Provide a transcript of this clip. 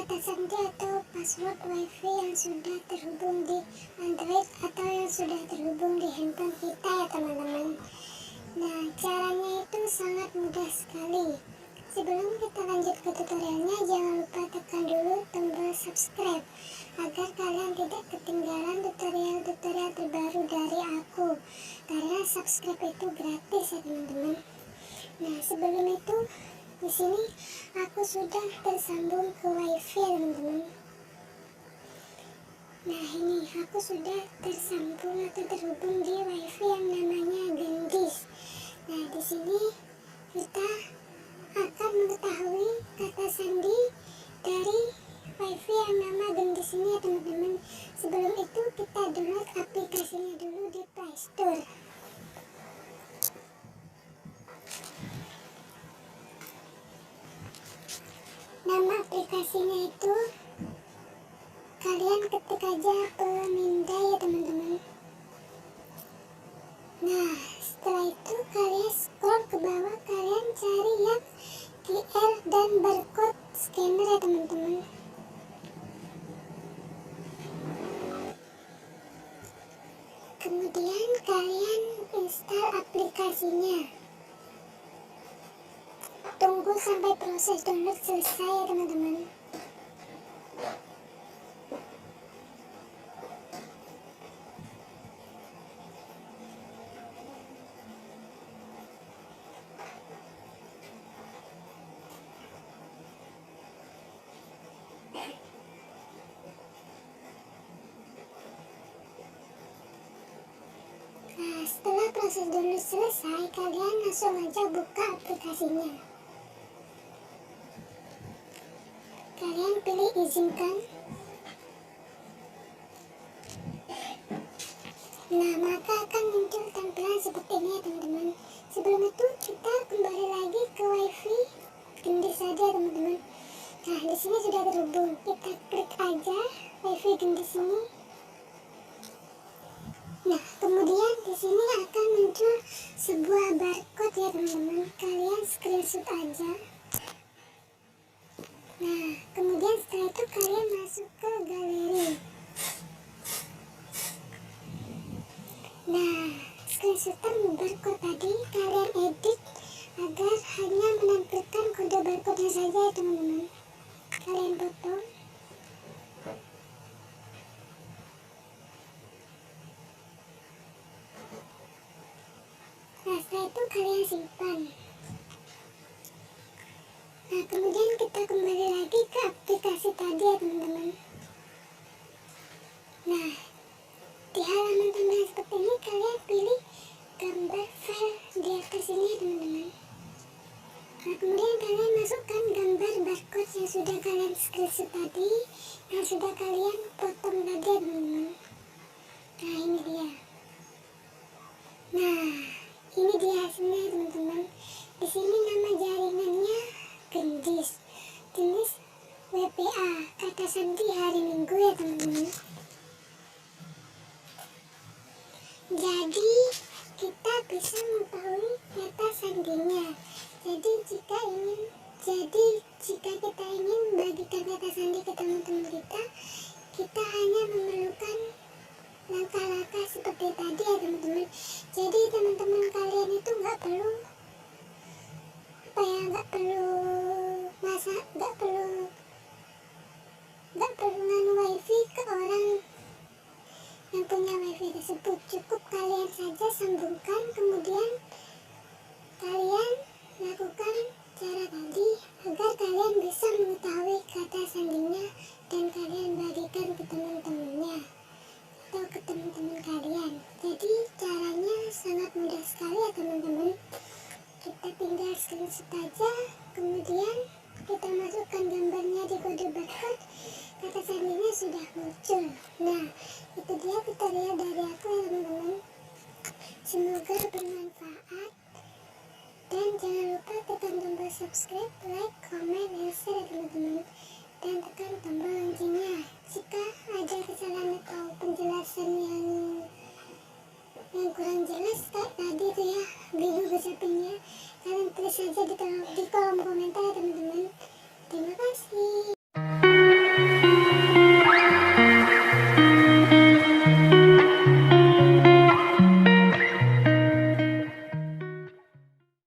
kata sandi atau password Wifi yang sudah terhubung di Android atau yang sudah terhubung di handphone kita ya teman-teman. Nah, caranya itu sangat mudah sekali. Sebelum kita lanjut ke tutorialnya, jangan lupa tekan dulu tombol subscribe agar kalian tidak ketinggalan tutorial-tutorial terbaru dari aku, karena subscribe itu gratis ya teman-teman. Nah, sebelum itu di sini aku sudah tersambung ke Wifi ya teman-teman. Nah, ini aku sudah tersambung atau terhubung di Wifi yang namanya Gendis. Nah, di sini kita akan mengetahui kata sandi dari Wifi yang nama Gendis ini ya teman-teman. Sebelum itu kita download aplikasinya dulu di Play Store. Nama aplikasinya itu kalian ketik aja Pemindai ya teman-teman. Nah, setelah itu kalian scroll ke bawah, kalian cari yang QR dan barcode scanner ya teman-teman. Kemudian kalian install aplikasinya. Tunggu sampai proses download selesai ya teman-teman. Nah, setelah proses download selesai, kalian langsung aja buka aplikasinya. Kalian pilih izinkan. Nah, maka akan muncul tampilan seperti ini ya teman-teman. Sebelum itu kita kembali lagi ke Wifi Gendis saja teman-teman. Nah, di sini sudah terhubung. Kita klik aja Wifi Gendis ini. Nah, kemudian di sini akan muncul sebuah barcode ya teman-teman. Kalian screenshot aja. Nah, kemudian setelah itu kalian masuk ke galeri. Nah, screenshotan barcode tadi kalian edit agar hanya menampilkan kode barcode-nya saja ya teman-teman. Kalian potong. Nah, setelah itu kalian simpan. Nah, kemudian kita kembali lagi ke aplikasi tadi ya teman-teman. Nah, di halaman tampilan seperti ini kalian pilih gambar file di atas ini ya teman-teman. Nah, kemudian kalian masukkan gambar barcode yang sudah kalian screenshot tadi, yang sudah kalian potong tadi ya teman-teman. Nah, ini dia. Nah, ini dia hasilnya ya teman-teman. Di sini nama jaringannya Gendis, jenis WPA, kata sandi hari Minggu ya teman-teman. Jadi kita bisa mengetahui kata sandinya. Jadi jika kita ingin membagikan kata sandi ke teman-teman kita hanya memerlukan langkah-langkah seperti tadi ya teman-teman. Jadi teman-teman kalian itu nggak perlu nganu Wifi ke orang yang punya Wifi tersebut. Cukup kalian saja sambungkan, kemudian kalian lakukan cara tadi agar kalian bisa mengetahui kata sandinya dan kalian bagikan ke teman-temannya atau ke teman-teman kalian. Jadi caranya sangat mudah sekali ya teman-teman. Kita tinggal screenshot aja, kemudian kita masukkan gambarnya di kode barcode, kata sandinya sudah muncul. Nah, itu dia tutorial dari aku ya teman-teman. Semoga bermanfaat, dan jangan lupa tekan tombol subscribe, like, comment, dan share ya teman-teman, dan tekan tombol loncengnya. Jika ada kesalahan atau penjelasan yang kurang jelas kayak tadi tuh ya, bingung ucapinnya, kalian tulis saja di kolom komentar ya teman-teman. Terima kasih.